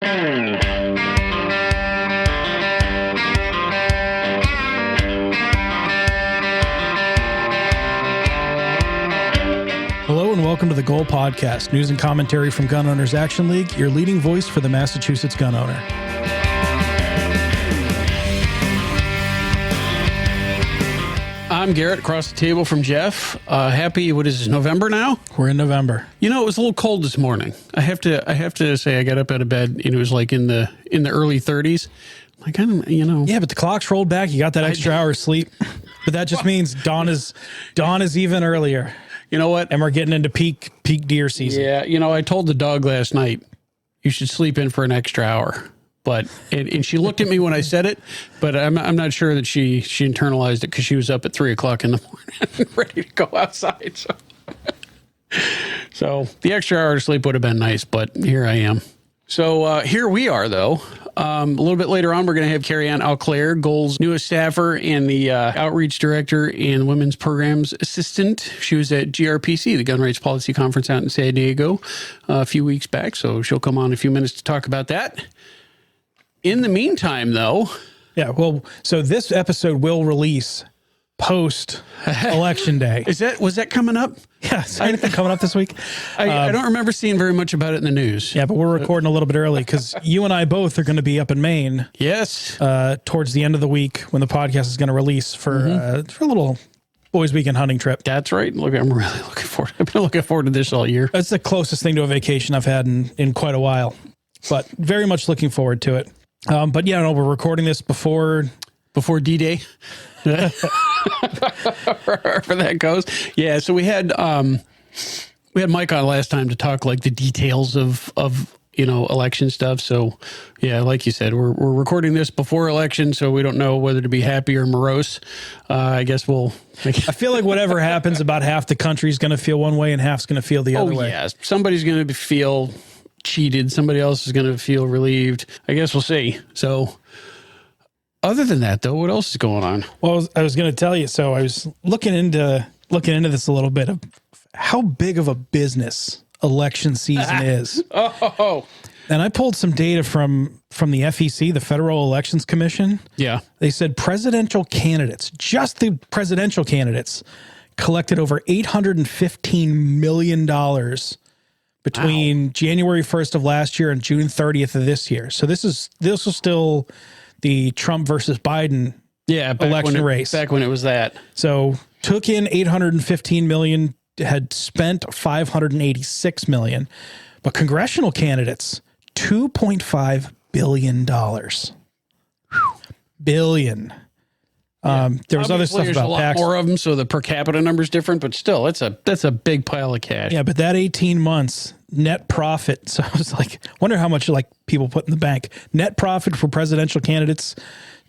Hello and welcome to the Goal Podcast, news and commentary from Gun Owners Action League, your leading voice for the Massachusetts gun owner. I'm Garrett, across the table from Jeff. Happy, what is this, November now? We're in November. You know, it was a little cold this morning. I have to say, I got up out of bed and it was like in the early 30s. Like, I don't, you know. Yeah, but the clock's rolled back. You got that extra hour of sleep. But that just means dawn is even earlier. You know what? And we're getting into peak deer season. Yeah, you know, I told the dog last night, you should sleep in for an extra hour. But and she looked at me when I said it, but I'm not sure that she internalized it because she was up at 3 o'clock in the morning ready to go outside. So the extra hour of sleep would have been nice, but here I am. So here we are, though. A little bit later on, we're going to have Kerrie Ann, Auclair, Goal's newest staffer and the outreach director and women's programs assistant. She was at GRPC, the Gun Rights Policy Conference out in San Diego, a few weeks back. So she'll come on in a few minutes to talk about that. In the meantime, though. Yeah, well, so this episode will release post-election day. Was that coming up? Yeah, is there anything coming up this week? I don't remember seeing very much about it in the news. Yeah, but we're recording a little bit early because you and I both are going to be up in Maine. Yes. Towards the end of the week when the podcast is going to release for a little boys' weekend hunting trip. That's right. Look, I'm really looking forward. I've been looking forward to this all year. That's the closest thing to a vacation I've had in quite a while, but very much looking forward to it. But yeah, no, we're recording this before D-Day. Wherever that goes. Yeah. So we had Mike on last time to talk like the details of election stuff. So yeah, like you said, we're recording this before election, so we don't know whether to be happy or morose. I guess I feel like whatever happens, about half the country is going to feel one way and half's going to feel the other way. Yeah, somebody's going to feel cheated. Somebody else is going to feel relieved. I guess we'll see. So other than that, though, what else is going on? Well, I was going to tell you. So I was looking into this a little bit of how big of a business election season is. Oh, and I pulled some data from the FEC, the Federal Elections Commission. Yeah. They said presidential candidates, just the presidential candidates, collected over $815 million between January 1st of last year and June 30th of this year. So this was still the Trump versus Biden election race. Back when it was that. So took in $815 million, had spent $586 million, but congressional candidates, $2.5 billion. Billion. There was other stuff about tax. A lot more of them, so the per capita number is different, but still, that's a big pile of cash. Yeah, but that 18 months net profit. So I was like, wonder how much like people put in the bank. Net profit for presidential candidates,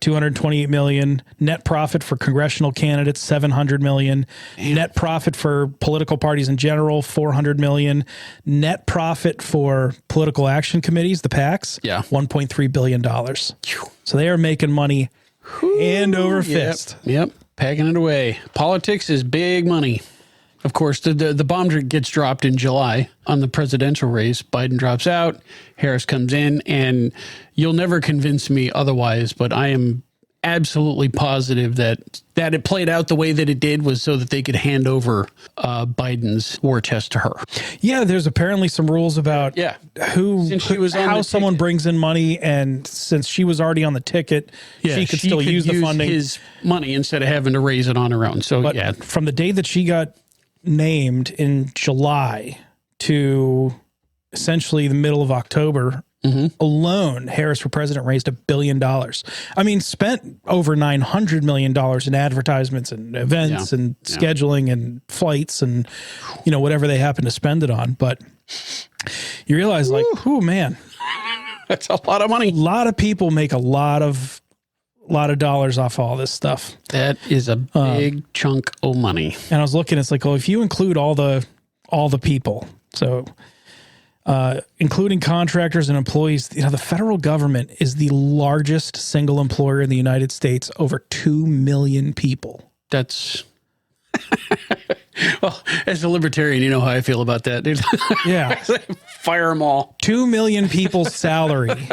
$228 million. Net profit for congressional candidates, $700 million. Damn. Net profit for political parties in general, $400 million. Net profit for political action committees, the PACs, $1.3 billion. So they are making money hand over fist. Yep. Packing it away. Politics is big money. Of course, the bomb gets dropped in July on the presidential race. Biden drops out. Harris comes in, and you'll never convince me otherwise, but I am absolutely positive that it played out the way that it did was so that they could hand over Biden's war chest to her. Yeah, there's apparently some rules about how someone brings in money, and since she was already on the ticket, she could still use the funding. His money instead of having to raise it on her own. So from the day that she got named in July to essentially the middle of October alone, Harris for president raised $1 billion. I mean, spent over $900 million in advertisements and events and scheduling and flights and, whatever they happen to spend it on. But you realize oh man, that's a lot of money. A lot of people make a lot of dollars off all this stuff. That is a big chunk of money. And I was looking, it's like, if you include all the people, so including contractors and employees, the federal government is the largest single employer in the United States, over 2 million people. That's Well, as a libertarian, you know how I feel about that, dude. Yeah. Fire them all. 2 million people's salary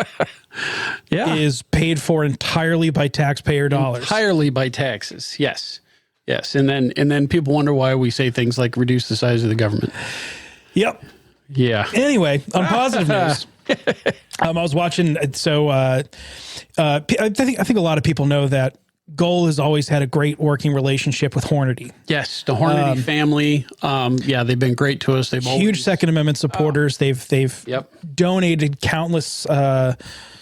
is paid for entirely by taxpayer dollars. Entirely by taxes. Yes. Yes. And then people wonder why we say ththings like reduce the size of the government. Yep. Yeah. Anyway, on positive news, I was watching. So I think a lot of people know that Goal has always had a great working relationship with Hornady. Yes, the Hornady family. Yeah, they've been great to us. They've huge always, Second Amendment supporters. They've donated countless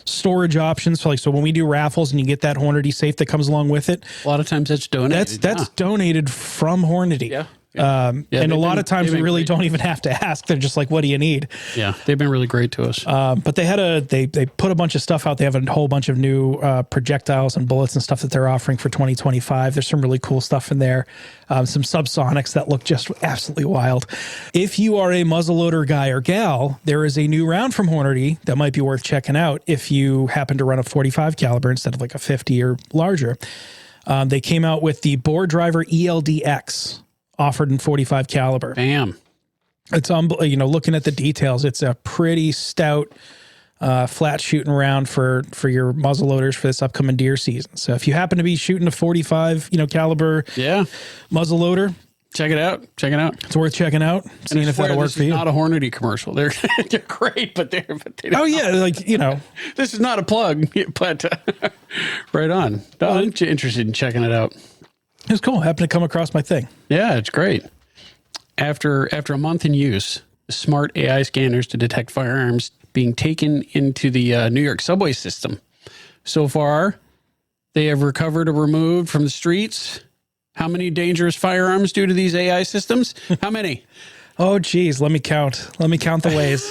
storage options. So when we do raffles and you get that Hornady safe that comes along with it, a lot of times that's donated. That's donated from Hornady. Yeah. And a lot of times we really don't even have to ask. They're just like, what do you need? Yeah, they've been really great to us. But they put a bunch of stuff out. They have a whole bunch of new projectiles and bullets and stuff that they're offering for 2025. There's some really cool stuff in there. Some subsonics that look just absolutely wild. If you are a muzzleloader guy or gal, there is a new round from Hornady that might be worth checking out if you happen to run a 45 caliber instead of like a 50 or larger. They came out with the Bore Driver ELDX. Offered in 45 caliber. Bam. It's looking at the details, it's a pretty stout flat shooting round for your muzzle loaders for this upcoming deer season. So if you happen to be shooting a 45 caliber muzzle loader, check it out. Check it out. It's worth checking out. Seeing if that'll work for you. Not a Hornady commercial. They're great, but they don't. Oh yeah, This is not a plug, but right on. No, I'm interested in checking it out. It was cool. Happened to come across my thing. Yeah, it's great. After a month in use, smart AI scanners to detect firearms being taken into the New York subway system. So far, they have recovered or removed from the streets. How many dangerous firearms due to these AI systems? How many? Oh, geez. Let me count. Let me count the ways.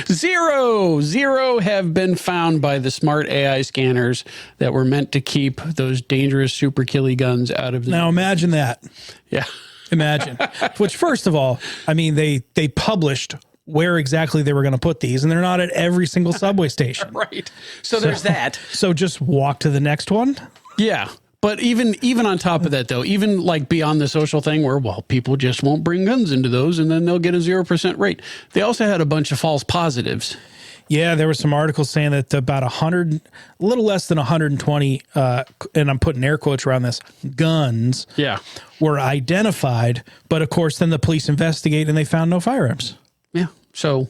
Zero have been found by the smart AI scanners that were meant to keep those dangerous super killy guns out of the... Now imagine that. Yeah. Imagine. Which, first of all, I mean, they published where exactly they were going to put these, and they're not at every single subway station. Right. So there's that. So just walk to the next one? Yeah. But even on top of that, though, even like beyond the social thing where, well, people just won't bring guns into those and then they'll get a 0% rate. They also had a bunch of false positives. Yeah, there were some articles saying that about 100, a little less than 120, and I'm putting air quotes around this, guns were identified. But of course, then the police investigate and they found no firearms. Yeah. So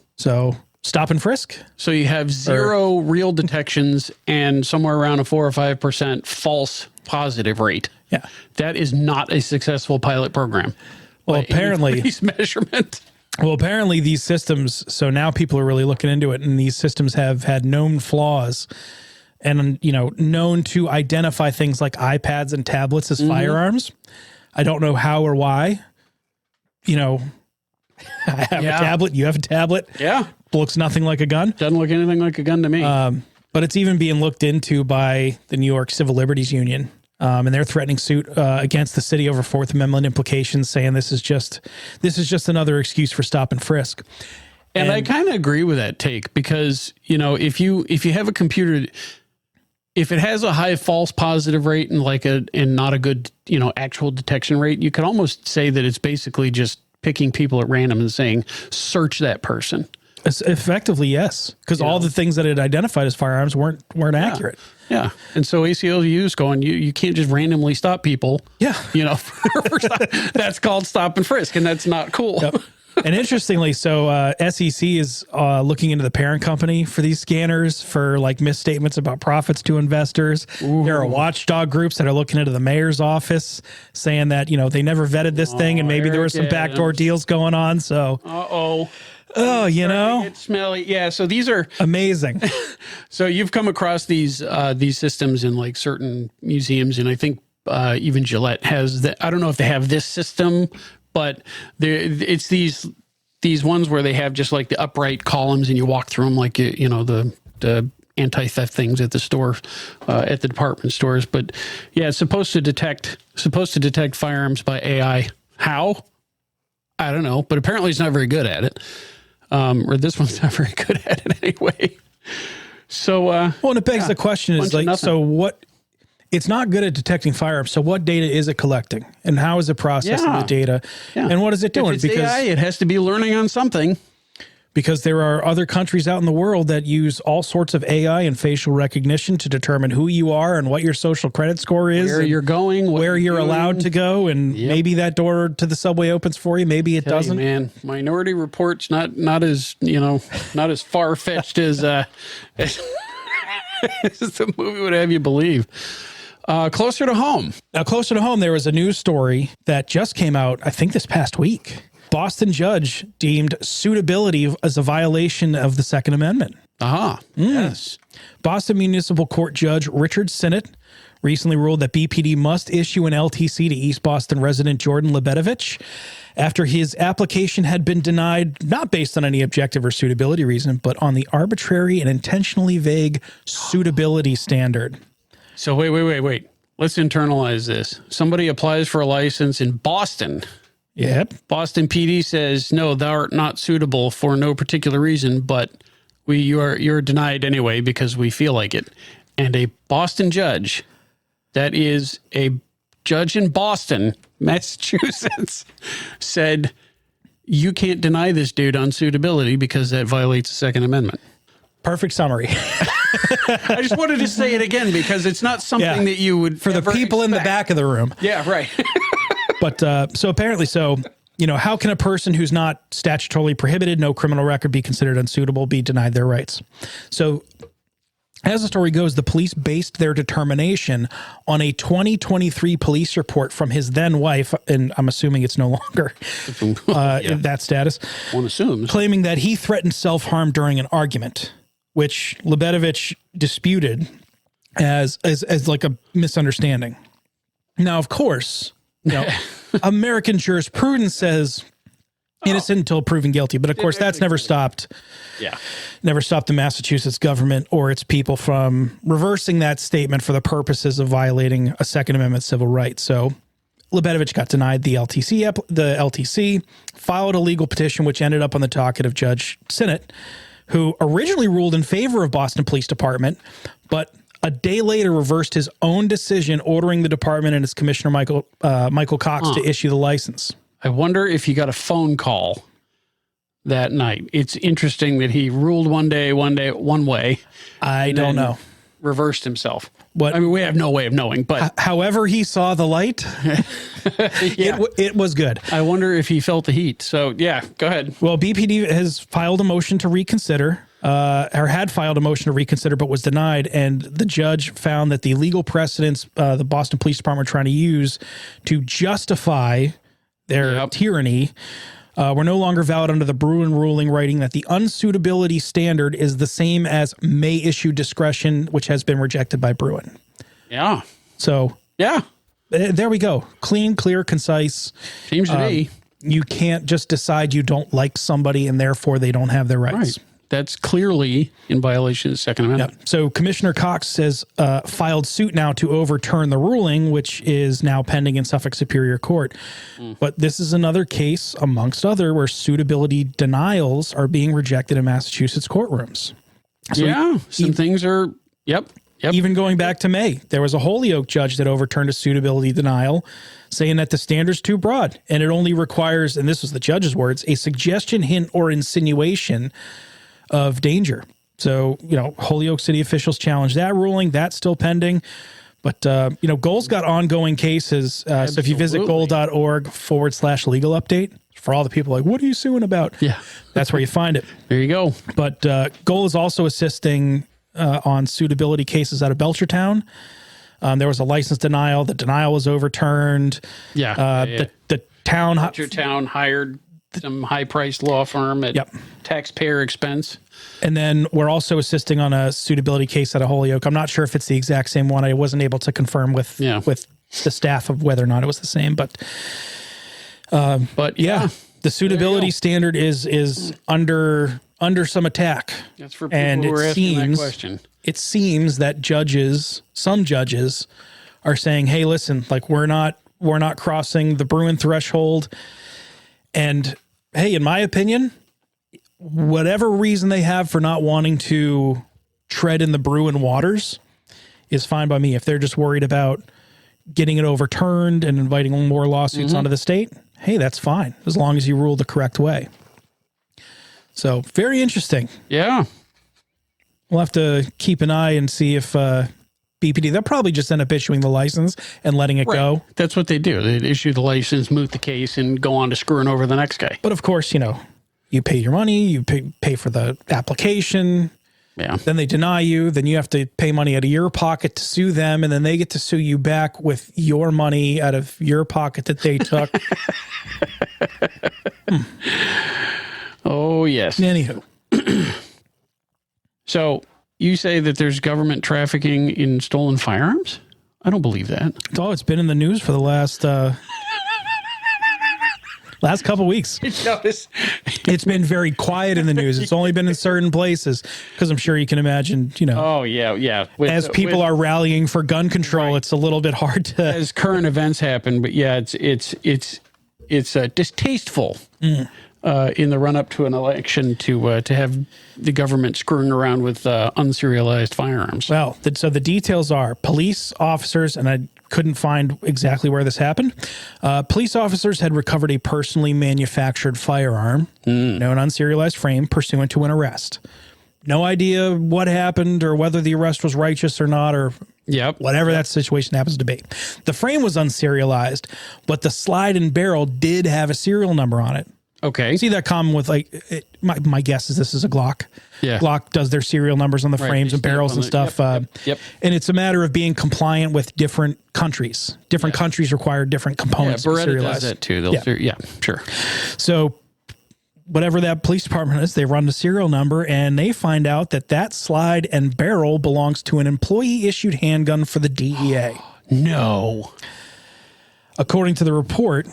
stop and frisk. So you have zero real detections and somewhere around a 4 or 5% false positive rate. Yeah. That is not a successful pilot program. Well, apparently measurement. Well, apparently these systems, so now people are really looking into it, and these systems have had known flaws and, known to identify things like iPads and tablets as firearms. I don't know how or why. I have a tablet. You have a tablet. Yeah. Looks nothing like a gun. Doesn't look anything like a gun to me. But it's even being looked into by the New York Civil Liberties Union. And they're threatening suit against the city over Fourth Amendment implications, saying this is just another excuse for stop and frisk. And I kind of agree with that take because, if you have a computer, if it has a high false positive rate and not a good, actual detection rate, you could almost say that it's basically just picking people at random and saying, search that person. Effectively, yes, because all the things that it identified as firearms weren't accurate. Yeah, and so ACLU's going, you can't just randomly stop people. Yeah, that's called stop and frisk, and that's not cool. Yep. And interestingly, so SEC is looking into the parent company for these scanners for misstatements about profits to investors. Ooh. There are watchdog groups that are looking into the mayor's office saying that they never vetted this thing and maybe there were some backdoor deals going on. So Oh, it's smelly. Yeah. So these are amazing. So you've come across these systems in certain museums, and I think even Gillette has that. I don't know if they have this system, but it's these ones where they have just the upright columns, and you walk through them the anti-theft things at the store, at the department stores. But yeah, it's supposed to detect firearms by AI. How? I don't know, but apparently it's not very good at it. Or this one's not very good at it anyway. So, and it begs the question is so what it's not good at detecting firearms. So what data is it collecting, and how is it processing the data, and what is it doing? If it's AI, it has to be learning on something. Because there are other countries out in the world that use all sorts of AI and facial recognition to determine who you are and what your social credit score is, where you're going, where you're allowed to go, and maybe that door to the subway opens for you, maybe it doesn't. Man, Minority Report's not as not as far fetched as the movie would have you believe. Closer to home. Now, closer to home, there was a news story that just came out, I think, this past week. Boston judge deemed suitability as a violation of the Second Amendment. Yes. Boston Municipal Court Judge Richard Sinnott recently ruled that BPD must issue an LTC to East Boston resident Jordan Lebedevich after his application had been denied, not based on any objective or suitability reason, but on the arbitrary and intentionally vague suitability standard. So wait. Let's internalize this. Somebody applies for a license in Boston. Yep. Boston PD says, no, thou art not suitable for no particular reason, but you're denied anyway because we feel like it. And a Boston judge, that is a judge in Boston, Massachusetts, said, you can't deny this dude on suitability because that violates the Second Amendment. Perfect summary. I just wanted to say it again because it's not something that you would for the people in the back of the room. Yeah, right. But so apparently, how can a person who's not statutorily prohibited, no criminal record, be considered unsuitable, be denied their rights? So as the story goes, the police based their determination on a 2023 police report from his then wife, and I'm assuming it's no longer in that status. One assumes. Claiming that he threatened self-harm during an argument, which Lebedevich disputed as like a misunderstanding. Now, of course, American jurisprudence says innocent until proven guilty. But of course, that's never stopped the Massachusetts government or its people from reversing that statement for the purposes of violating a Second Amendment civil right. So Lebedevich got denied the LTC, filed a legal petition, which ended up on the docket of Judge Sinnott, who originally ruled in favor of Boston Police Department, but a day later reversed his own decision, ordering the department and its commissioner, Michael Cox, to issue the license. I wonder if he got a phone call that night. It's interesting that he ruled one way. I don't know. Reversed himself. What? I mean, we have no way of knowing, but however he saw the light, it was good. I wonder if he felt the heat. So yeah, go ahead. Well, BPD has filed a motion to reconsider. Or had filed a motion to reconsider, but was denied. And the judge found that the legal precedents the Boston Police Department were trying to use to justify their tyranny were no longer valid under the Bruin ruling, writing that the unsuitability standard is the same as may issue discretion, which has been rejected by Bruin. Yeah. So there we go. Clean, clear, concise. Seems to be. You can't just decide you don't like somebody and therefore they don't have their rights. Right. That's clearly in violation of the Second Amendment. Yep. So Commissioner Cox has filed suit now to overturn the ruling, which is now pending in Suffolk Superior Court. But this is another case, amongst other, where suitability denials are being rejected in Massachusetts courtrooms. So some things are, Even going back to May, there was a Holyoke judge that overturned a suitability denial, saying that the standard's too broad, and it only requires, and this was the judge's words, a suggestion, hint, or insinuation of danger. So, Holyoke City officials challenged that ruling. That's still pending. But, Goal's got ongoing cases. So if you visit goal.org/legal update, for all the people like, what are you suing about? Yeah. That's where you find it. There you go. But Goal is also assisting on suitability cases out of Belchertown. There was a license denial. The denial was overturned. The town... Belchertown hired some high-priced law firm at taxpayer expense. And then we're also assisting on a suitability case at a Holyoke. I'm not sure if it's the exact same one. I wasn't able to confirm with the staff of whether or not it was the same. But the suitability standard is under some attack. That's for people who are asking that question. It seems that some judges are saying, hey, listen, like we're not crossing the Bruin threshold. And hey, in my opinion, whatever reason they have for not wanting to tread in the Bruin waters, is fine by me. If they're just worried about getting it overturned and inviting more lawsuits onto the state, hey, that's fine, as long as you rule the correct way. So very interesting. Yeah. We'll have to keep an eye and see if BPD, they'll probably just end up issuing the license and letting it go. That's what they do. They issue the license, moot the case, and go on to screwing over the next guy. But of course, you pay your money, you pay for the application. Yeah. Then they deny you. Then you have to pay money out of your pocket to sue them. And then they get to sue you back with your money out of your pocket that they took. Oh, yes. Anywho. So you say that there's government trafficking in stolen firearms? I don't believe that. Oh, it's been in the news for the last last couple weeks. It's been very quiet in the news. It's only been in certain places because I'm sure you can imagine, Oh, yeah. as people are rallying for gun control, it's a little bit hard to. As current events happen, but yeah, it's distasteful in the run up to an election to have the government screwing around with unserialized firearms. Well, so the details are police officers, and I couldn't find exactly where this happened. Police officers had recovered a personally manufactured firearm, an unserialized frame, pursuant to an arrest. No idea what happened or whether the arrest was righteous or not, or whatever that situation happens to be. The frame was unserialized, but the slide and barrel did have a serial number on it. Okay. See that common with my guess is this is a Glock. Yeah. Glock does their serial numbers on the frames and barrels and stuff. Yep. And it's a matter of being compliant with different countries. Different countries require different components. Yeah, Beretta does that too. Sure. So whatever that police department is, they run the serial number and they find out that slide and barrel belongs to an employee-issued handgun for the DEA. No. According to the report,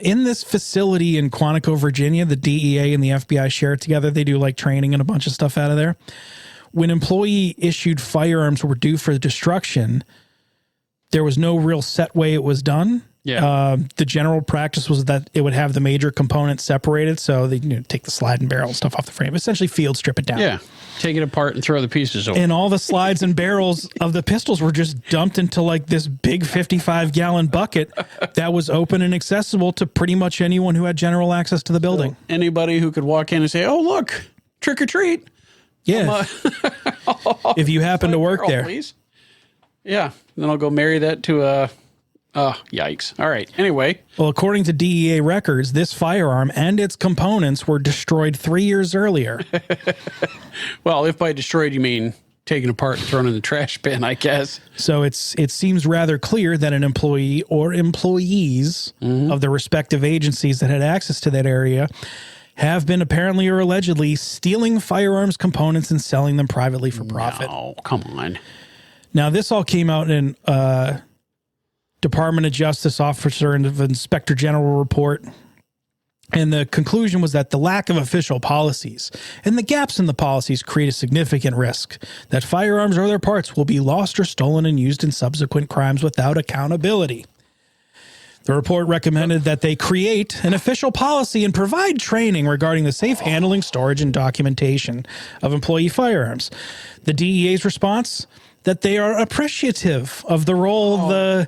in this facility in Quantico, Virginia, the DEA and the FBI share it together. They do like training and a bunch of stuff out of there. When employee-issued firearms were due for destruction, there was no real set way it was done. Yeah. The general practice was that it would have the major components separated, so they take the slide and barrel stuff off the frame, essentially field strip it down. Yeah. Take it apart and throw the pieces over. And all the slides and barrels of the pistols were just dumped into like this big 55-gallon bucket that was open and accessible to pretty much anyone who had general access to the building. So anybody who could walk in and say, "Oh, look, trick or treat." Yeah. If you happen to work there. Please. Yeah. Then I'll go marry that to a... Oh, yikes. All right. Anyway. Well, according to DEA records, this firearm and its components were destroyed 3 years earlier. Well, if by destroyed you mean taken apart and thrown in the trash bin, I guess. So it seems rather clear that an employee or employees of the respective agencies that had access to that area have been apparently or allegedly stealing firearms components and selling them privately for profit. Oh, come on. Now, this all came out in Department of Justice Officer and Inspector General report. And the conclusion was that the lack of official policies and the gaps in the policies create a significant risk that firearms or their parts will be lost or stolen and used in subsequent crimes without accountability. The report recommended that they create an official policy and provide training regarding the safe handling, storage, and documentation of employee firearms. The DEA's response: that they are appreciative of the role the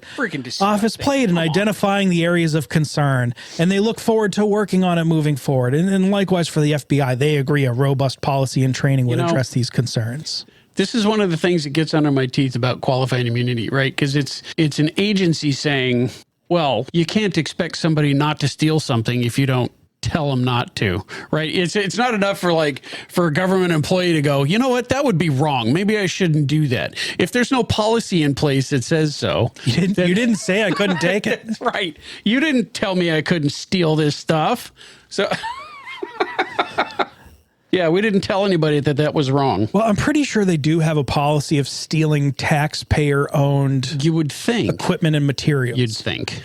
office played in identifying the areas of concern, and they look forward to working on it moving forward. And likewise for the FBI, they agree a robust policy and training would address these concerns. This is one of the things that gets under my teeth about qualified immunity, right? Because it's an agency saying, well, you can't expect somebody not to steal something if you don't tell them not to, right? It's not enough for a government employee to go, you know what, that would be wrong. Maybe I shouldn't do that. If there's no policy in place that says so. You didn't say I couldn't take it. Right. You didn't tell me I couldn't steal this stuff. So yeah, we didn't tell anybody that was wrong. Well, I'm pretty sure they do have a policy of stealing taxpayer-owned you would think equipment and materials. You'd think.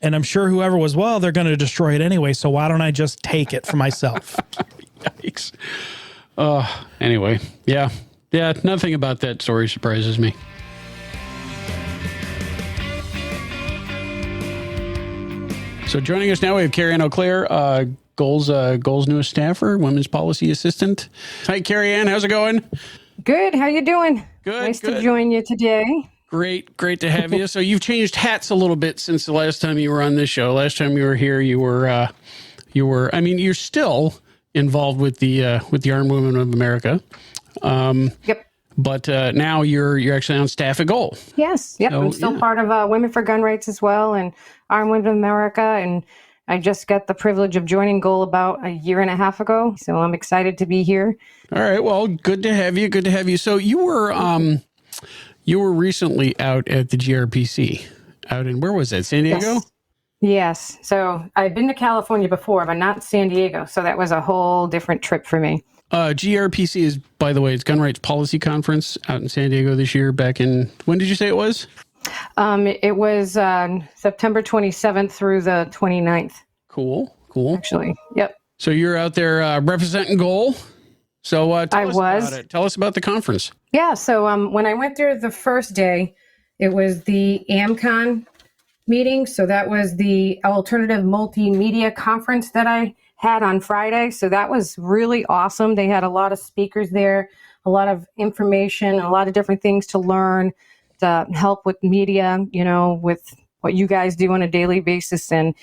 And I'm sure whoever was, well, they're going to destroy it anyway, so why don't I just take it for myself? Yikes. Anyway, yeah, nothing about that story surprises me. So joining us now, we have Kerrie Ann Auclair, Goal's newest staffer, women's policy assistant. Hi, Kerrie Ann. How's it going? Good. How you doing? Good. Nice good. to join you today. Great to have you. So you've changed hats a little bit since the last time you were on this show. Last time you were here, you were. I mean, you're still involved with the Armed Women of America. Yep. But now you're actually on staff at Goal. Yes. Yep. So, I'm still part of Women for Gun Rights as well, and Armed Women of America. And I just got the privilege of joining Goal about a year and a half ago. So I'm excited to be here. All right. Well, good to have you. Good to have you. So you were recently out at the GRPC out in, where was that? San Diego? Yes. So I've been to California before, but not San Diego. So that was a whole different trip for me. GRPC is, by the way, it's Gun Rights Policy Conference out in San Diego this year. Back in, when did you say it was? It was September 27th through the 29th. Cool. Actually. Yep. So you're out there representing Goal. So tell us about it. Tell us about the conference. Yeah. So when I went there the first day, it was the AMCON meeting. So that was the Alternative Multimedia Conference that I had on Friday. So that was really awesome. They had a lot of speakers there, a lot of information, a lot of different things to learn, to help with media, with what you guys do on a daily basis and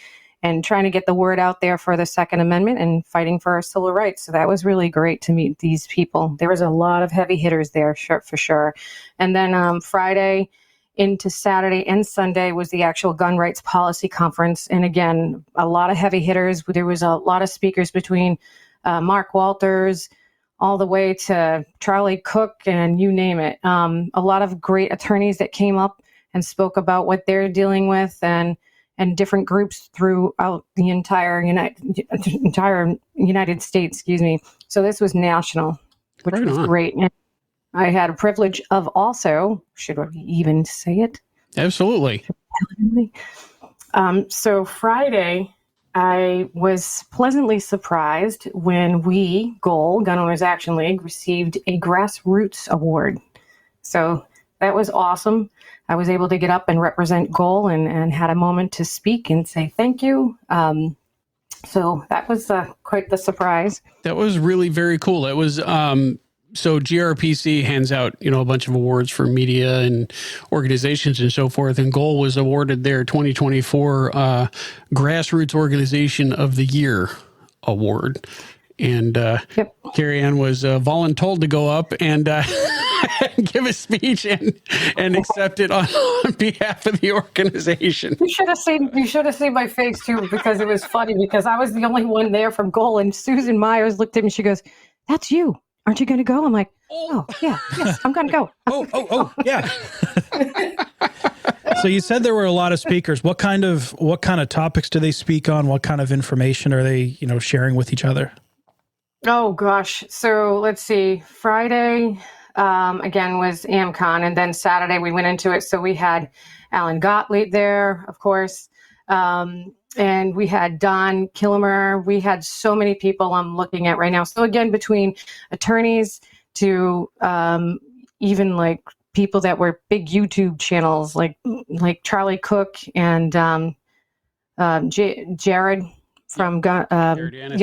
trying to get the word out there for the Second Amendment and fighting for our civil rights. So that was really great to meet these people. There was a lot of heavy hitters there, for sure. And then Friday into Saturday and Sunday was the actual Gun Rights Policy Conference. And again, a lot of heavy hitters. There was a lot of speakers between Mark Walters all the way to Charlie Cook and you name it. A lot of great attorneys that came up and spoke about what they're dealing with and different groups throughout the entire United States, excuse me. So this was national, which was great. And I had a privilege of also, should I even say it? Absolutely. So Friday, I was pleasantly surprised when we, Goal, Gun Owners Action League, received a Grassroots Award. So that was awesome. I was able to get up and represent Goal and had a moment to speak and say thank you. So that was quite the surprise. That was really very cool. It was so GRPC hands out, a bunch of awards for media and organizations and so forth. And Goal was awarded their 2024 Grassroots Organization of the Year award. And Kerrie Ann was voluntold to go up and give a speech and accept it on behalf of the organization. You should have seen my face too, because it was funny because I was the only one there from Goal, and Susan Myers looked at me. She goes, "That's you. Aren't you going to go?" I'm like, "Oh yeah, yes, I'm going to go." Oh yeah. So you said there were a lot of speakers. What kind of topics do they speak on? What kind of information are they, sharing with each other? Oh gosh. So let's see. Friday, again, was AMCON, and then Saturday we went into it. So we had Alan Gottlieb there, of course, and we had Don Kilmer. We had so many people I'm looking at right now. So again, between attorneys to even like people that were big YouTube channels, like Charlie Cook and Jared from Jared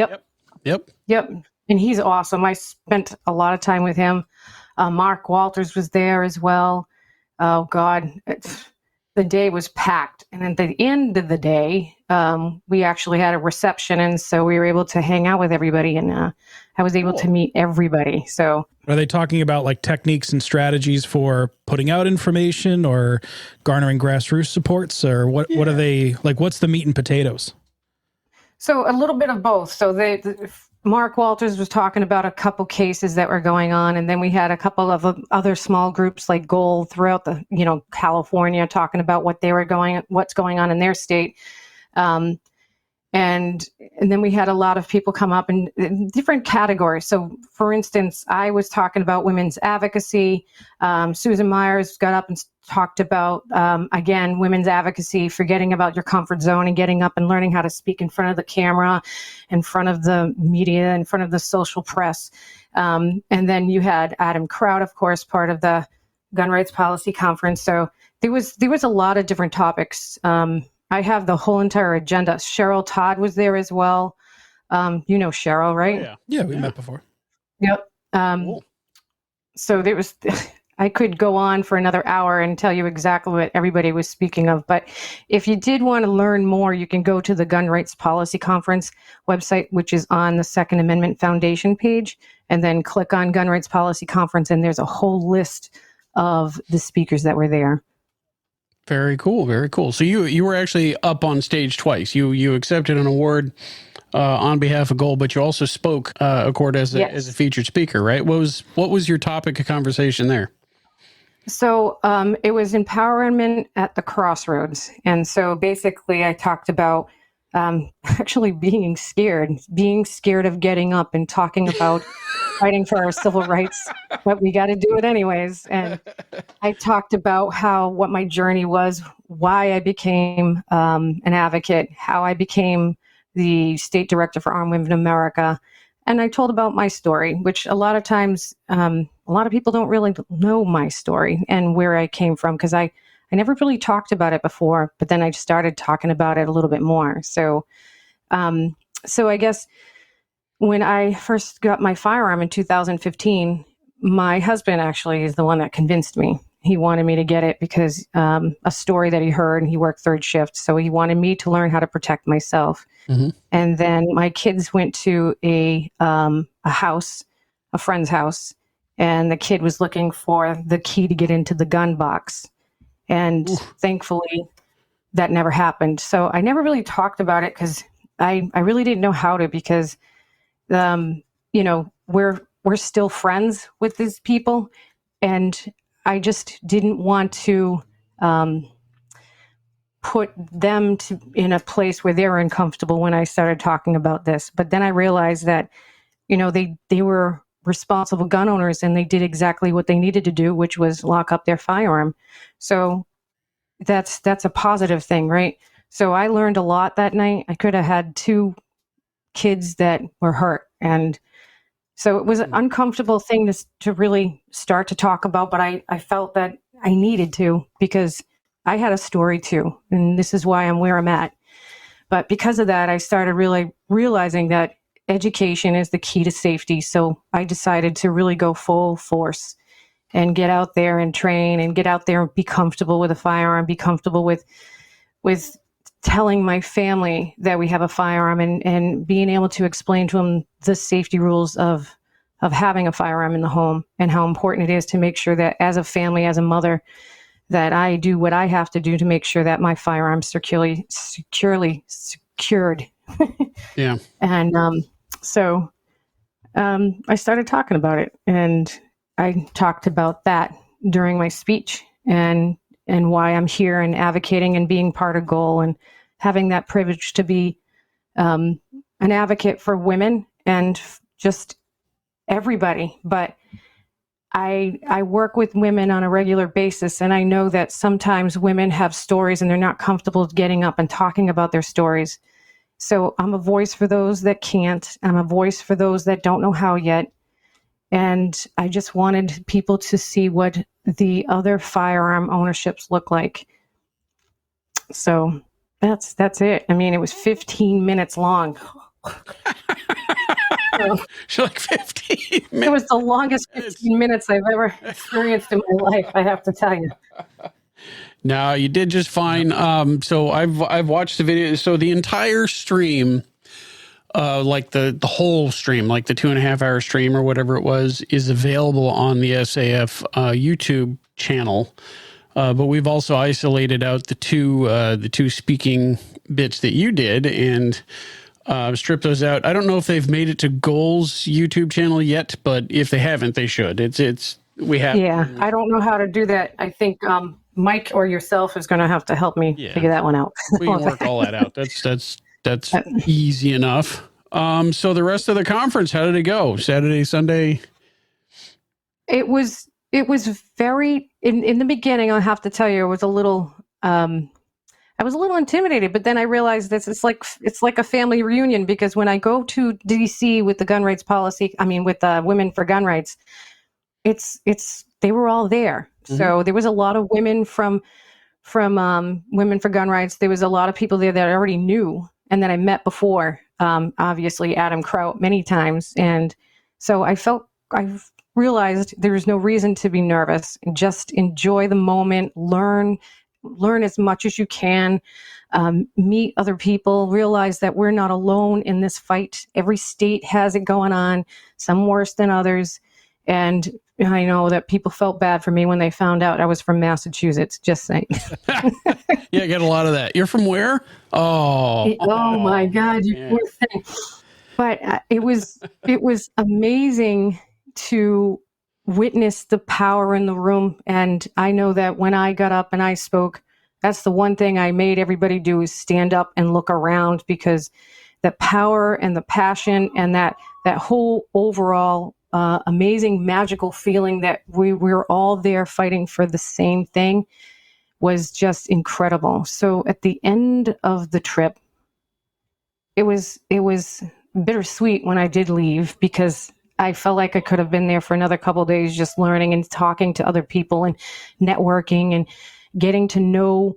Yep. And he's awesome. I spent a lot of time with him. Mark Walters was there as well. Oh, God. The day was packed. And at the end of the day, we actually had a reception. And so we were able to hang out with everybody. And I was able to meet everybody. So are they talking about like techniques and strategies for putting out information or garnering grassroots supports? Or what are they like? What's the meat and potatoes? So a little bit of both. So Mark Walters was talking about a couple cases that were going on, and then we had a couple of other small groups like Goal throughout the, California talking about what's going on in their state. And then we had a lot of people come up in different categories. So, for instance, I was talking about women's advocacy. Susan Myers got up and talked about, again, women's advocacy, forgetting about your comfort zone and getting up and learning how to speak in front of the camera, in front of the media, in front of the social press. And then you had Adam Kraut, of course, part of the Gun Rights Policy Conference. So there was a lot of different topics. I have the whole entire agenda. Cheryl Todd was there as well. You know Cheryl, right? Oh, yeah, we met before. Yep. Cool. So there was, I could go on for another hour and tell you exactly what everybody was speaking of. But if you did want to learn more, you can go to the Gun Rights Policy Conference website, which is on the Second Amendment Foundation page, and then click on Gun Rights Policy Conference, and there's a whole list of the speakers that were there. Very cool. Very cool. So you were actually up on stage twice. You accepted an award on behalf of Goal, but you also spoke Accord as a featured speaker, right? What was your topic of conversation there? So it was empowerment at the crossroads. And so basically I talked about actually being scared of getting up and talking about fighting for our civil rights, but we got to do it anyways. And I talked about what my journey was, why I became an advocate, how I became the state director for Armed Women in America. And I told about my story, which a lot of times, a lot of people don't really know my story and where I came from, because I never really talked about it before, but then I started talking about it a little bit more. So I guess when I first got my firearm in 2015, my husband actually is the one that convinced me. He wanted me to get it because a story that he heard, and he worked third shift. So he wanted me to learn how to protect myself. Mm-hmm. And then my kids went to a house, a friend's house, and the kid was looking for the key to get into the gun box. And thankfully that never happened. So I never really talked about it because I really didn't know how to, because, we're still friends with these people. And I just didn't want to put them in a place where they were uncomfortable when I started talking about this. But then I realized that, they were responsible gun owners, and they did exactly what they needed to do, which was lock up their firearm. So that's a positive thing, right? So I learned a lot that night. I could have had 2 kids that were hurt. And so it was an uncomfortable thing to really start to talk about, but I felt that I needed to, because I had a story too, and this is why I'm where I'm at. But because of that, I started really realizing that education is the key to safety. So I decided to really go full force and get out there and train, and get out there and be comfortable with a firearm, be comfortable with telling my family that we have a firearm, and being able to explain to them the safety rules of having a firearm in the home, and how important it is to make sure that as a family, as a mother, that I do what I have to do to make sure that my firearm's securely secured. Yeah. And so I started talking about it, and I talked about that during my speech, and why I'm here and advocating and being part of Goal, and having that privilege to be an advocate for women and just everybody. But I work with women on a regular basis, and I know that sometimes women have stories and they're not comfortable getting up and talking about their stories. So I'm a voice for those that can't. I'm a voice for those that don't know how yet. And I just wanted people to see what the other firearm ownerships look like. So that's it. I mean, it was 15 minutes long. So like 15 minutes. It was the longest 15 minutes I've ever experienced in my life, I have to tell you. No, you did just fine. So I've watched the video. So the entire stream, like the whole stream, like the 2.5 hour stream or whatever it was, is available on the SAF YouTube channel. But we've also isolated out the two speaking bits that you did, and strip those out. I don't know if they've made it to Goal's YouTube channel yet, but if they haven't, they should. We have. Yeah, I don't know how to do that. I think Mike or yourself is going to have to help me figure that one out. We can work all that out. That's easy enough. So the rest of the conference, how did it go? Saturday, Sunday? It was very in the beginning. I'll have to tell you, it was a little. I was a little intimidated, but then I realized this it's like a family reunion, because when I go to DC with the gun rights policy, with Women for Gun Rights, they were all there. Mm-hmm. So there was a lot of women from Women for Gun Rights. There was a lot of people there that I already knew and that I met before. Obviously Adam Kraut many times, and so I realized there was no reason to be nervous. Just enjoy the moment, learn as much as you can, meet other people, realize that we're not alone in this fight. Every state has it going on, some worse than others. And I know that people felt bad for me when they found out I was from Massachusetts, just saying. Yeah, I get a lot of that. You're from where? Oh my God, you poor thing. But it was amazing to witness the power in the room. And I know that when I got up and I spoke, that's the one thing I made everybody do is stand up and look around, because the power and the passion and that whole overall amazing magical feeling that we were all there fighting for the same thing was just incredible. So at the end of the trip, it was bittersweet when I did leave, because I felt like I could have been there for another couple of days just learning and talking to other people and networking and getting to know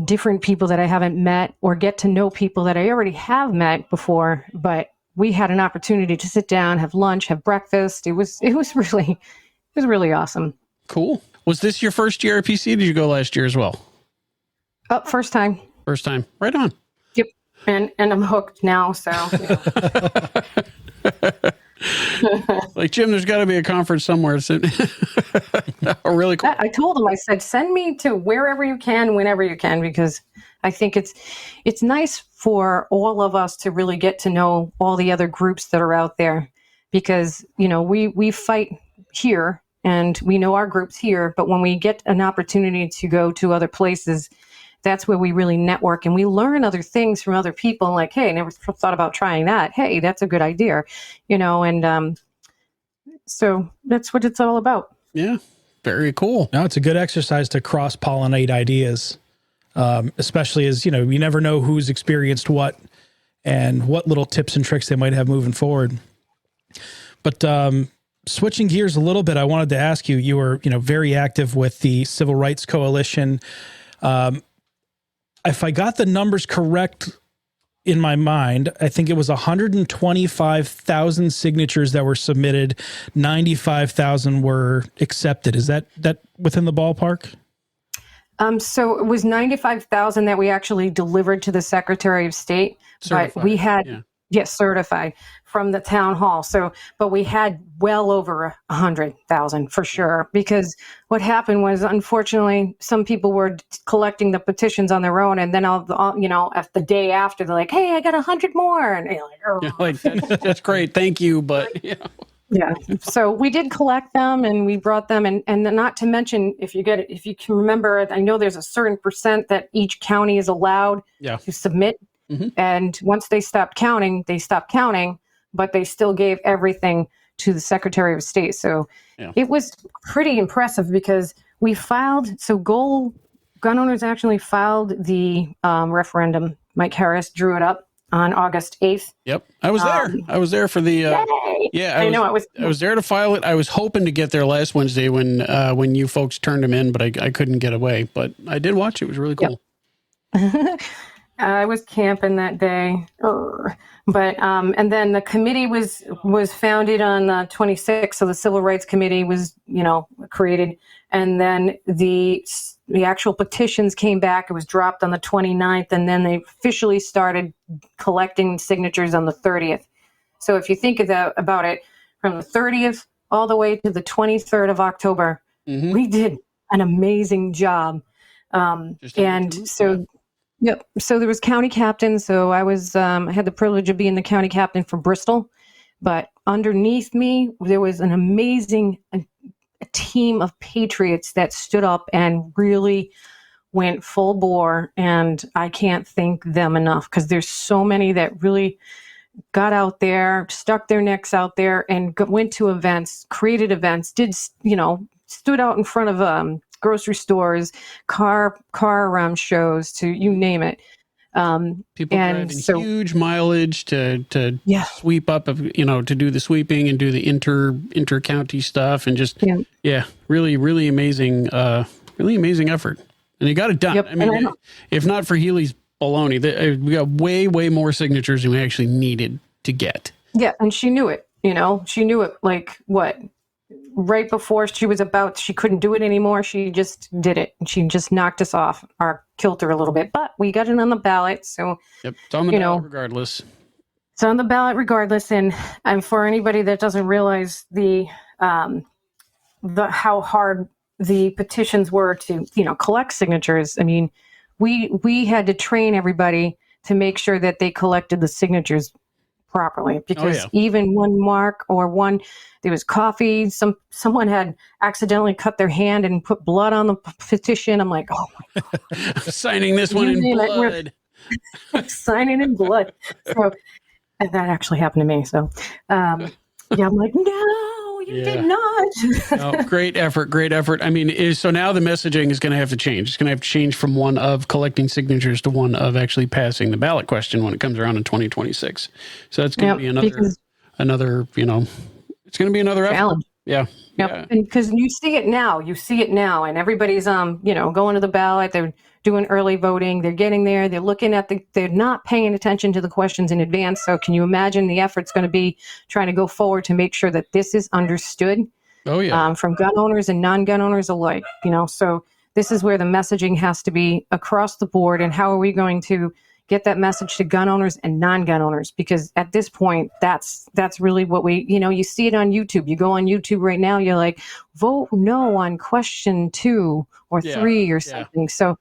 different people that I haven't met, or get to know people that I already have met before. But we had an opportunity to sit down, have lunch, have breakfast. It was really awesome. Cool. Was this your first year at PC? Did you go last year as well? First time. First time. Right on. Yep. And I'm hooked now. So. Like, Jim, there's got to be a conference somewhere. Oh, really cool. I told him, I said, send me to wherever you can, whenever you can, because I think it's nice for all of us to really get to know all the other groups that are out there, because, we fight here and we know our groups here, but when we get an opportunity to go to other places, that's where we really network and we learn other things from other people. Like, hey, I never thought about trying that. Hey, that's a good idea, and so that's what it's all about. Yeah, very cool. No, it's a good exercise to cross-pollinate ideas, especially as, you never know who's experienced what and what little tips and tricks they might have moving forward. But switching gears a little bit, I wanted to ask you, you were, very active with the Civil Rights Coalition. If I got the numbers correct in my mind, I think it was 125,000 signatures that were submitted. 95,000 were accepted. Is that within the ballpark? So it was 95,000 that we actually delivered to the Secretary of State, Certified, but we had, certified from the town hall. So, but we had well over 100,000 for sure, because what happened was, unfortunately, some people were collecting the petitions on their own, and then at the day after, they're like, "Hey, I got 100 more," and you're like, "Oh, that's great, thank you," but Yeah. So we did collect them and we brought them, and not to mention, if you can remember, I know there's a certain percent that each county is allowed to submit. Mm-hmm. And once they stopped counting, but they still gave everything to the Secretary of State. So it was pretty impressive, because we filed, gun owners actually filed the referendum. Mike Harris drew it up on August 8th. Yep. I was there. I was there for the, I was there to file it. I was hoping to get there last Wednesday when you folks turned them in, but I couldn't get away, but I did watch it. It was really cool. Yep. I was camping that day, but and then the committee was founded on the 26th, so the Civil Rights Committee was created, and then the actual petitions came back. It was dropped on the 29th, and then they officially started collecting signatures on the 30th. So if you think about it, from the 30th all the way to the 23rd of October, we did an amazing job, Yep. So there was county captain. So I was, I had the privilege of being the county captain for Bristol, but underneath me, there was an amazing a team of patriots that stood up and really went full bore. And I can't thank them enough, because there's so many that really got out there, stuck their necks out there, and went to events, created events, stood out in front of, grocery stores, car shows, to you name it. People driving huge mileage to sweep up, to do the sweeping and do the inter-county stuff, and just really, really amazing effort. And you got it done. Yep. I mean, if not for Healy's baloney, we got way more signatures than we actually needed to get. Yeah, and she knew it. She knew it like what? Right before she couldn't do it anymore. She just did it. And she just knocked us off our kilter a little bit, but we got it on the ballot. So, Yep. It's on the ballot regardless. It's on the ballot regardless. And for anybody that doesn't realize how hard the petitions were to, collect signatures. I mean, we had to train everybody to make sure that they collected the signatures properly, because even one mark or there was coffee, someone had accidentally cut their hand and put blood on the petition. I'm like, oh my God. I'm signing this one in blood. Signing in blood. So, and that actually happened to me. So, I'm like, no, you did not. No, great effort. I mean, so now the messaging is going to have to change. It's going to have to change from one of collecting signatures to one of actually passing the ballot question when it comes around in 2026. So that's going to be another, it's going to be another challenge. Effort. Yeah. Yep. And because you see it now, and everybody's, going to the ballot. They're doing early voting. They're getting there. They're looking at they're not paying attention to the questions in advance. So can you imagine the effort's going to be trying to go forward to make sure that this is understood? Oh yeah. From gun owners and non-gun owners alike, so this is where the messaging has to be across the board. And how are we going to get that message to gun owners and non-gun owners? Because at this point, that's really what you see it on YouTube. You go on YouTube right now, you're like, vote no on question 2 or 3 or something. So,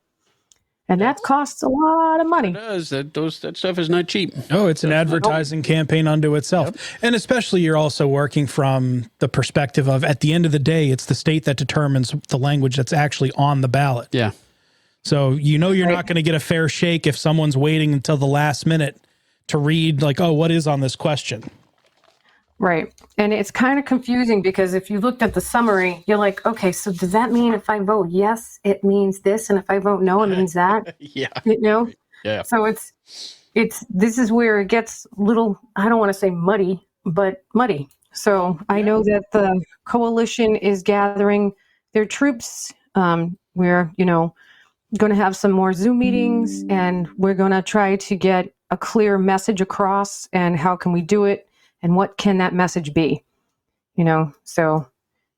and that costs a lot of money. It does. That stuff is not cheap. Oh, it's an advertising campaign unto itself. Yep. And especially you're also working from the perspective of, at the end of the day, it's the state that determines the language that's actually on the ballot. Yeah. So you're not going to get a fair shake if someone's waiting until the last minute to read like, oh, what is on this question? Right. And it's kind of confusing because if you looked at the summary, you're like, okay, so does that mean if I vote yes, it means this, and if I vote no, it means that? Yeah. Yeah. So this is where it gets a little, I don't want to say muddy, but muddy. So I know that the coalition is gathering their troops. We're, going to have some more Zoom meetings, and we're going to try to get a clear message across, and how can we do it, and what can that message be? So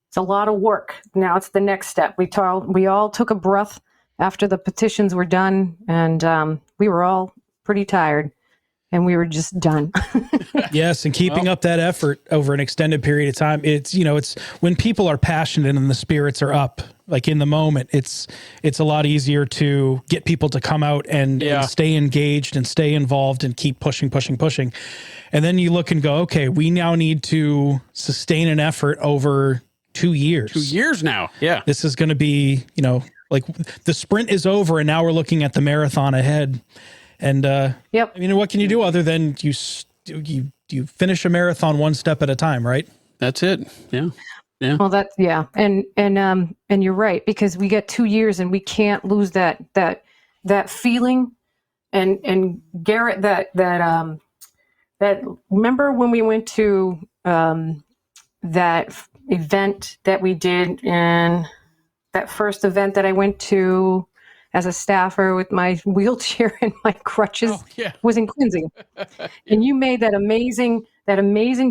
it's a lot of work. Now it's the next step. We all took a breath after the petitions were done, and we were all pretty tired, and we were just done. Yes, and keeping up that effort over an extended period of time, it's when people are passionate and the spirits are up, like in the moment, it's a lot easier to get people to come out and stay engaged and stay involved and keep pushing. And then you look and go, okay, we now need to sustain an effort over 2 years. 2 years now. Yeah. This is going to be, like the sprint is over and now we're looking at the marathon ahead. And what can you do other than you finish a marathon one step at a time, right? That's it. Yeah. Yeah. Well, and you're right, because we get 2 years and we can't lose that feeling. And Garrett, that remember when we went to that event that we did, and that first event that I went to as a staffer with my wheelchair and my crutches was in Quincy. And you made that amazing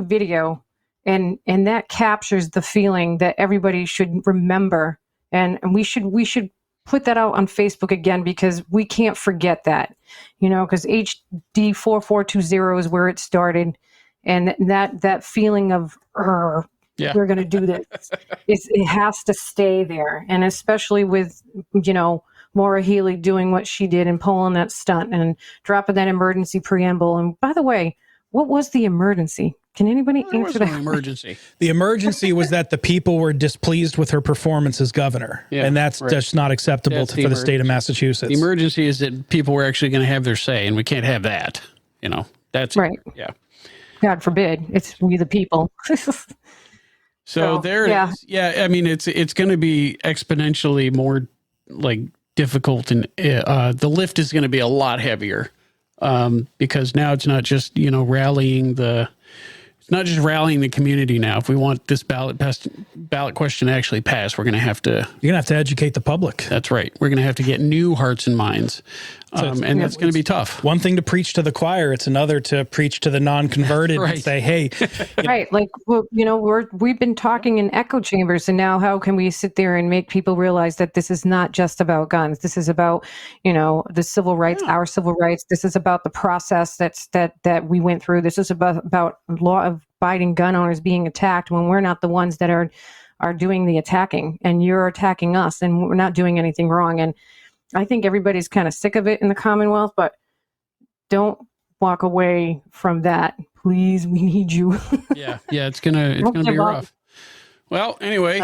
video, and that captures the feeling that everybody should remember. And we should put that out on Facebook again, because we can't forget that, because HD 4420 is where it started. And that feeling of, we're going to do this. It has to stay there. And especially with, Maura Healey doing what she did and pulling that stunt and dropping that emergency preamble. And by the way, what was the emergency? Can anybody answer that? Emergency. The emergency was that the people were displeased with her performance as governor. Yeah, and that's just not acceptable for the state of Massachusetts. The emergency is that people were actually going to have their say, and we can't have that. That's right. Yeah. God forbid. It's we the people. So there it is. Yeah. I mean, it's going to be exponentially more like difficult, and the lift is going to be a lot heavier, because now it's not just, rallying not just rallying the community now. If we want this ballot question to actually pass, we're going to have to. You're going to have to educate the public. That's right. We're going to have to get new hearts and minds. And that's going to be tough. One thing to preach to the choir, it's another to preach to the non-converted Right. and say, hey. Right. Like, well, we've been talking in echo chambers, and now how can we sit there and make people realize that this is not just about guns? This is about, the civil rights, our civil rights. This is about the process that we went through. This is about law-abiding gun owners being attacked when we're not the ones that are doing the attacking, and you're attacking us, and we're not doing anything wrong. And I think everybody's kind of sick of it in the Commonwealth, but don't walk away from that. Please, we need you. Yeah, it's gonna be rough. Well, anyway,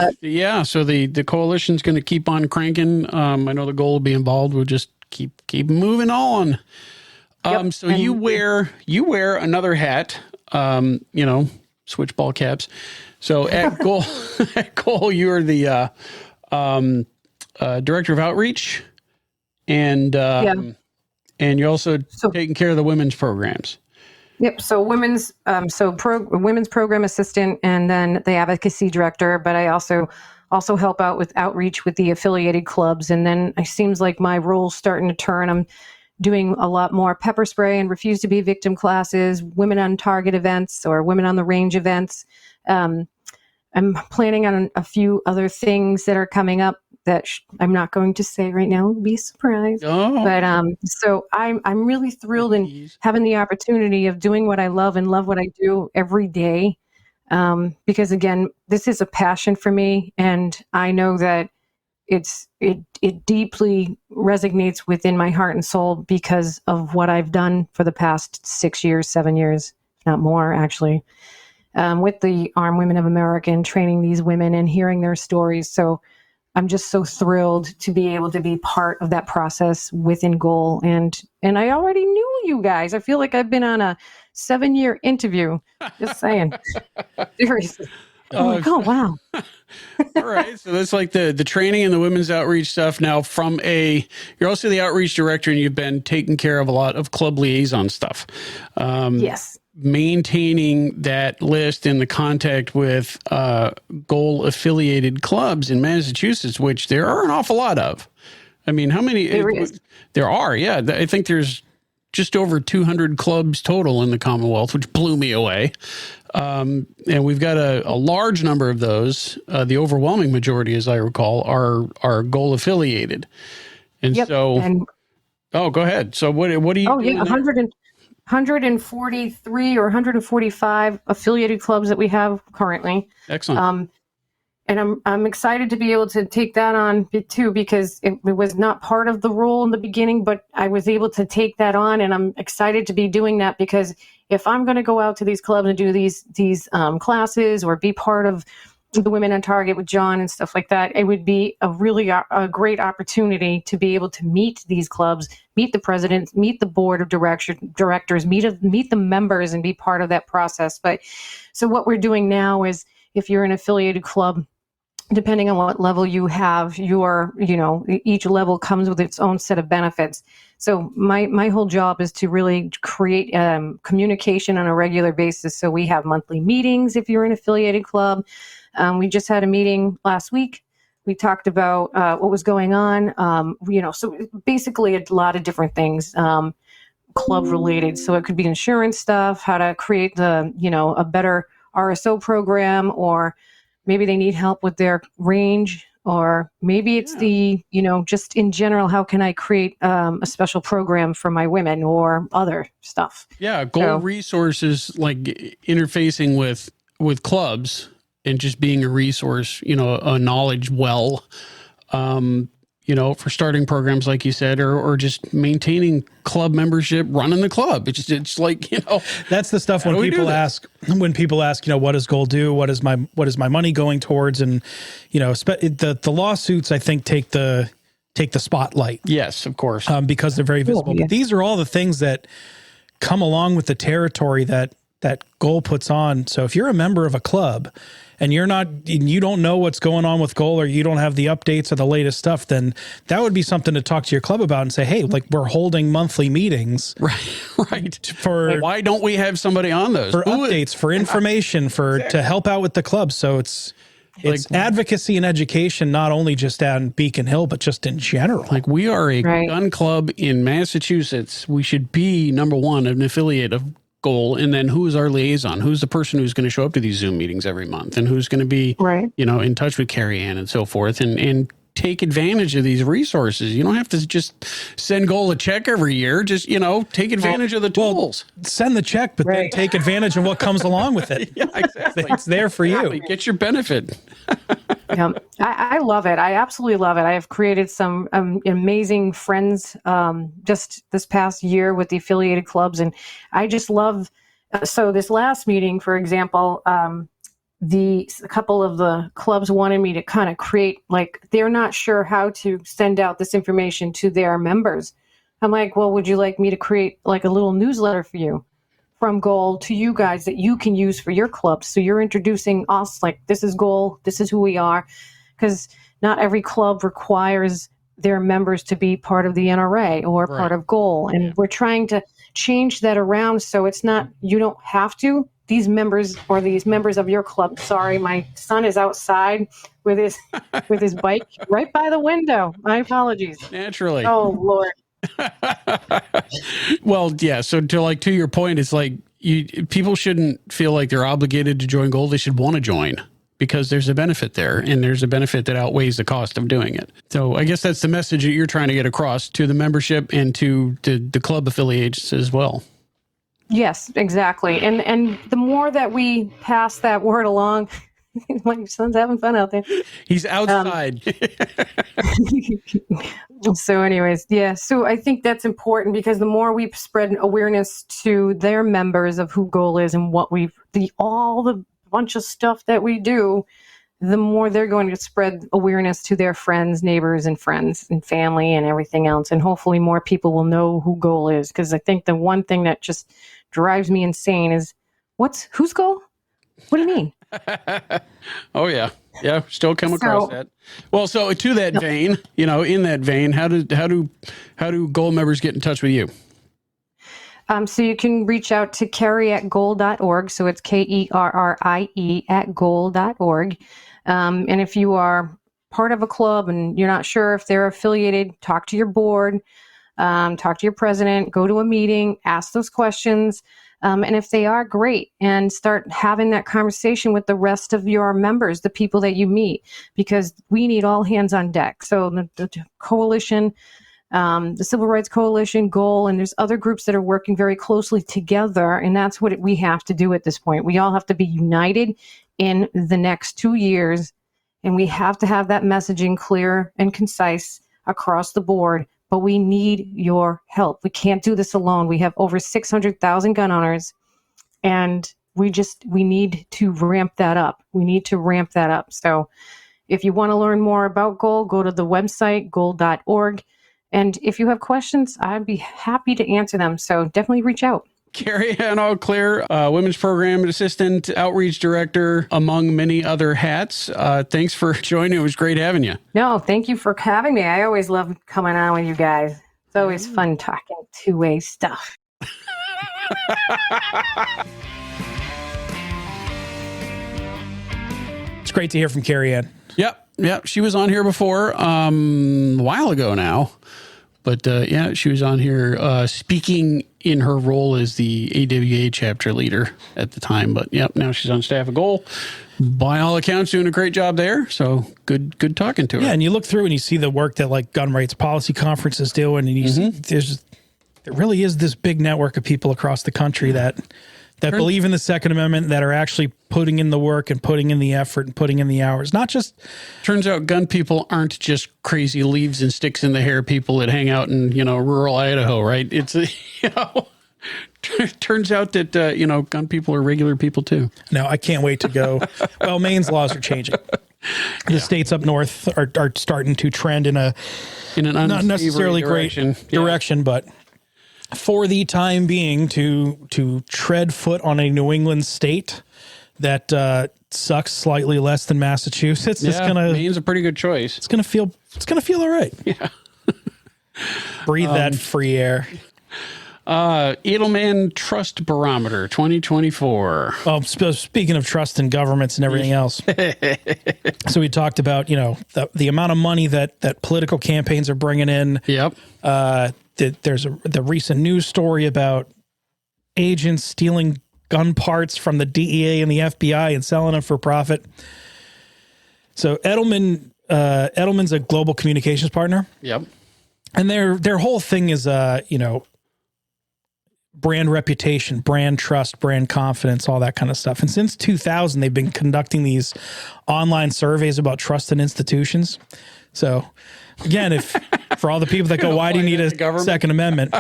so the coalition's gonna keep on cranking. I know the goal will be involved. We'll just keep moving on. Yep. So you wear another hat, switchball caps. So at Goal, you're the director of outreach, and you're also taking care of the women's programs. Yep. So women's program assistant, and then the advocacy director. But I also help out with outreach with the affiliated clubs. And then it seems like my role's starting to turn. I'm doing a lot more pepper spray and refuse to be victim classes, women on target events, or women on the range events. I'm planning on a few other things that are coming up that I'm not going to say right now. It'll be a surprise. Oh. But so I'm really thrilled in having the opportunity of doing what I love and love what I do every day. Because again, this is a passion for me, and I know that it deeply resonates within my heart and soul because of what I've done for the past 6 years, 7 years, if not more, actually. With the Armed Women of America and training these women and hearing their stories. So I'm just so thrilled to be able to be part of that process within Goal. And I already knew you guys. I feel like I've been on a 7-year interview. Just saying. Seriously. I'm like, oh, wow. All right. So that's like the training and the women's outreach stuff. Now you're also the outreach director, and you've been taking care of a lot of club liaison stuff. Yes. Maintaining that list and the contact with Goal affiliated clubs in Massachusetts, which there are an awful lot of. I mean, how many? There are. Yeah. I think there's just over 200 clubs total in the Commonwealth, which blew me away. And we've got a large number of those. The overwhelming majority, as I recall, are Goal affiliated. And so, go ahead. So what do you? Oh, yeah, 143 or 145 affiliated clubs that we have currently. Excellent. And I'm excited to be able to take that on too, because it was not part of the role in the beginning, but I was able to take that on, and I'm excited to be doing that, because if I'm going to go out to these clubs and do these classes or be part of the Women on Target with John and stuff like that, it would be a great opportunity to be able to meet these clubs, meet the president, meet the board of directors, meet the members, and be part of that process. But so what we're doing now is, if you're an affiliated club, depending on what level you have, each level comes with its own set of benefits. So my whole job is to really create communication on a regular basis. So we have monthly meetings if you're an affiliated club. We just had a meeting last week. We talked about what was going on, so basically a lot of different things, club related. So it could be insurance stuff, how to create a better RSO program, or maybe they need help with their range, or maybe it's just in general, how can I create a special program for my women or other stuff? Yeah. Goal resources, like interfacing with clubs and just being a resource, a knowledge well, for starting programs, like you said, or just maintaining club membership, running the club. It's like, that's the stuff when people ask, what does Goal do? What is my money going towards? And, the lawsuits, I think, take the spotlight. Yes, of course. Because they're very visible. Cool, yeah. But these are all the things that come along with the territory that that Goal puts on. So if you're a member of a club and you don't know what's going on with Goal, or you don't have the updates or the latest stuff, then that would be something to talk to your club about and say, hey, like, we're holding monthly meetings. Right. For why don't we have somebody on those? For updates, for information, to help out with the club. So it's advocacy and education, not only just on Beacon Hill, but just in general. Like, we are a gun club in Massachusetts. We should be, number one, an affiliate of Goal. And then who is our liaison? Who's the person who's going to show up to these Zoom meetings every month? And who's going to be, in touch with Kerrie Ann and so forth, and take advantage of these resources. You don't have to just send Goal a check every year. Just, take advantage of the tools. Send the check, but then take advantage of what comes along with it. Yeah, exactly. It's there for you. Get your benefit. I love it. I absolutely love it. I have created some amazing friends just this past year with the affiliated clubs. And I just love, so this last meeting, for example, a couple of the clubs wanted me to kind of create, like, they're not sure how to send out this information to their members. I'm like, well, would you like me to create like a little newsletter for you from Goal to you guys that you can use for your clubs? So you're introducing us, like, this is Goal, this is who we are, because not every club requires their members to be part of the NRA or part of Goal. And we're trying to change that around so it's not, you don't have to. These members of your club. Sorry, my son is outside with his bike right by the window. My apologies. Naturally. Oh, Lord. Well, yeah. So to your point, it's like people shouldn't feel like they're obligated to join Goal. They should want to join because there's a benefit there, and there's a benefit that outweighs the cost of doing it. So I guess that's the message that you're trying to get across to the membership and to the club affiliates as well. Yes, exactly. And the more that we pass that word along, my son's having fun out there. He's outside. So anyways, so I think that's important because the more we spread awareness to their members of who Goal is and what all the bunch of stuff that we do, the more they're going to spread awareness to their friends, neighbors, and friends and family and everything else. And hopefully more people will know who Goal is. Because I think the one thing that just drives me insane is, who's Goal? What do you mean? Oh, yeah. Yeah, still come across that. Well, so to that vein, in that vein, how do Goal members get in touch with you? So you can reach out to Kerrie@goal.org. So it's KERRIE at goal.org. And if you are part of a club and you're not sure if they're affiliated, talk to your board, talk to your president, go to a meeting, ask those questions. And if they are, great, and start having that conversation with the rest of your members, the people that you meet, because we need all hands on deck. So the coalition, the Civil Rights Coalition, Goal, and there's other groups that are working very closely together, and that's what we have to do at this point. We all have to be united in the next 2 years, and we have to have that messaging clear and concise across the board. But we need your help. We can't do this alone. We have over 600,000 gun owners, and we need to ramp that up. So if you want to learn more about Goal, go to the website, goal.org. And if you have questions, I'd be happy to answer them. So definitely reach out. Kerrie Ann Auclair, Women's Program Assistant, Outreach Director, among many other hats. Thanks for joining. It was great having you. No, thank you for having me. I always love coming on with you guys. It's always fun talking two-way stuff. It's great to hear from Kerrie Ann. Yep. She was on here before, a while ago now. But she was on here speaking in her role as the AWA chapter leader at the time. But now she's on staff at Goal. By all accounts, doing a great job there. So good talking to her. Yeah, and you look through and you see the work that like Gun Rights Policy Conference is doing, and you see there really is this big network of people across the country that believe in the Second Amendment, that are actually putting in the work and putting in the effort and putting in the hours. Not just... Turns out gun people aren't just crazy leaves and sticks in the hair people that hang out in, rural Idaho, right? It's, turns out that, gun people are regular people too. No, I can't wait to go. Well, Maine's laws are changing. The states up north are starting to trend in an not necessarily great direction, but... for the time being to tread foot on a New England state that sucks slightly less than Massachusetts. Maine's a pretty good choice. It's gonna feel all right. Yeah. Breathe that free air. Edelman Trust Barometer 2024. Oh, speaking of trust in governments and everything else. So we talked about, the amount of money that political campaigns are bringing in. Yep. There's the recent news story about agents stealing gun parts from the DEA and the FBI and selling them for profit. So Edelman's a global communications partner. Yep. And their whole thing is, brand reputation, brand trust, brand confidence, all that kind of stuff. And since 2000, they've been conducting these online surveys about trust in institutions. So again, if for all the people that go, why do you need a Second Amendment?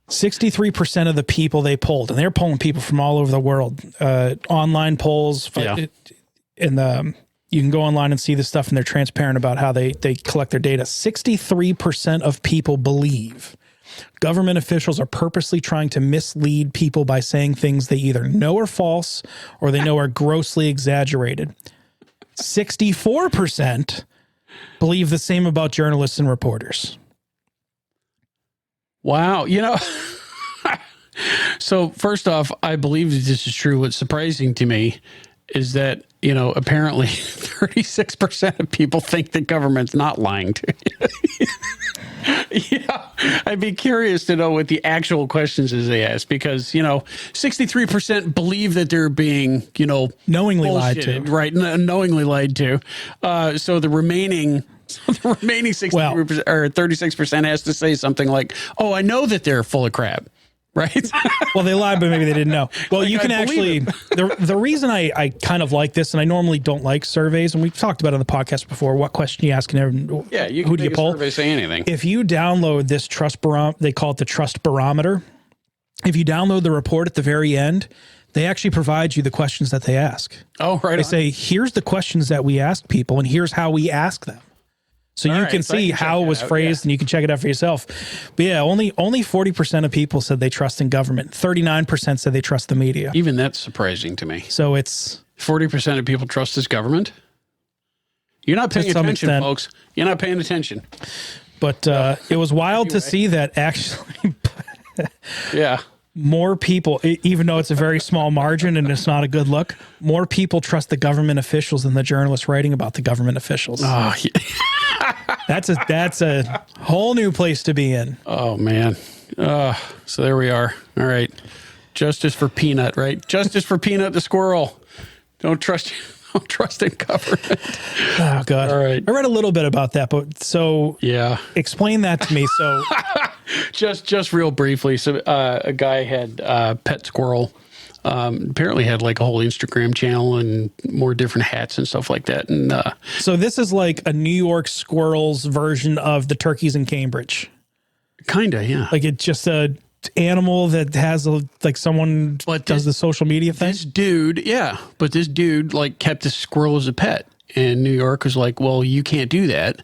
63% of the people they polled, and they're polling people from all over the world, online polls. Yeah. And you can go online and see this stuff, and they're transparent about how they collect their data. 63% of people believe government officials are purposely trying to mislead people by saying things they either know are false or they know are grossly exaggerated. 64% believe the same about journalists and reporters. Wow. So first off, I believe that this is true. What's surprising to me is that, apparently 36% of people think the government's not lying to you. Yeah, I'd be curious to know what the actual questions is they ask, because, 63% believe that they're being, knowingly lied to. Right, knowingly lied to. So the remaining 63% or 36% has to say something like, "Oh, I know that they're full of crap." Right. Well, they lied, but maybe they didn't know. Well, you can actually, the reason I kind of like this, and I normally don't like surveys, and we've talked about it on the podcast before, what question you ask and who do you poll? Survey say anything. If you download this trust barometer, they call it the trust barometer. If you download the report at the very end, they actually provide you the questions that they ask. Oh, right. They say, here's the questions that we ask people, and here's how we ask them. So you can see how it was phrased, and you can check it out for yourself. But yeah, only 40% of people said they trust in government. 39% said they trust the media. Even that's surprising to me. So it's 40% of people trust this government. You're not paying attention, folks. You're not paying attention. But it was wild to see that actually. Yeah. More people, even though it's a very small margin and it's not a good look, more people trust the government officials than the journalists writing about the government officials. Oh, yeah. That's a whole new place to be in. Oh, man. So there we are. All right. Justice for Peanut, right? Justice for Peanut the squirrel. Don't trust in government. Oh, God. All right. I read a little bit about that, but so yeah, explain that to me. So just real briefly. So a guy had a pet squirrel. Apparently had like a whole Instagram channel and more different hats and stuff like that. And so this is like a New York squirrels version of the turkeys in Cambridge. Kinda, yeah. Like it's just a animal that has someone does the social media thing. This dude like kept this squirrel as a pet, and New York was like, well, you can't do that.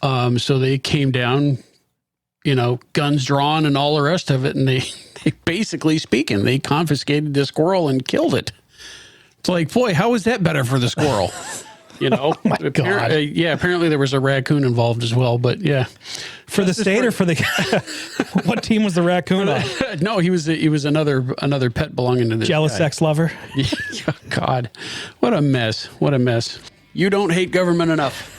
So they came down, guns drawn and all the rest of it, and they basically speaking, they confiscated the squirrel and killed it. It's like, boy, how is that better for the squirrel? Oh my God. Apparently there was a raccoon involved as well, but yeah. For the state or for the what team was the raccoon on? No, he was another pet belonging to this jealous guy. sex lover. Yeah, God, what a mess! What a mess! You don't hate government enough.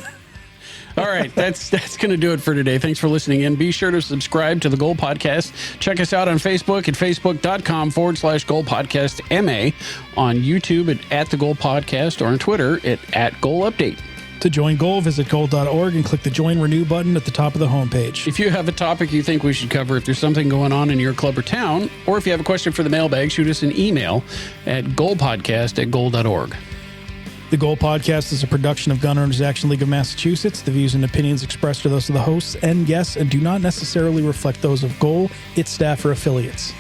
All right, that's going to do it for today. Thanks for listening in. Be sure to subscribe to the Goal Podcast. Check us out on Facebook at facebook.com/Goal Podcast MA, on YouTube at the Goal Podcast, or on Twitter at Goal Update. To join Goal, visit goal.org and click the Join Renew button at the top of the homepage. If you have a topic you think we should cover, if there's something going on in your club or town, or if you have a question for the mailbag, shoot us an email at goalpodcast@goal.org. The Goal Podcast is a production of Gun Owners Action League of Massachusetts. The views and opinions expressed are those of the hosts and guests and do not necessarily reflect those of Goal, its staff, or affiliates.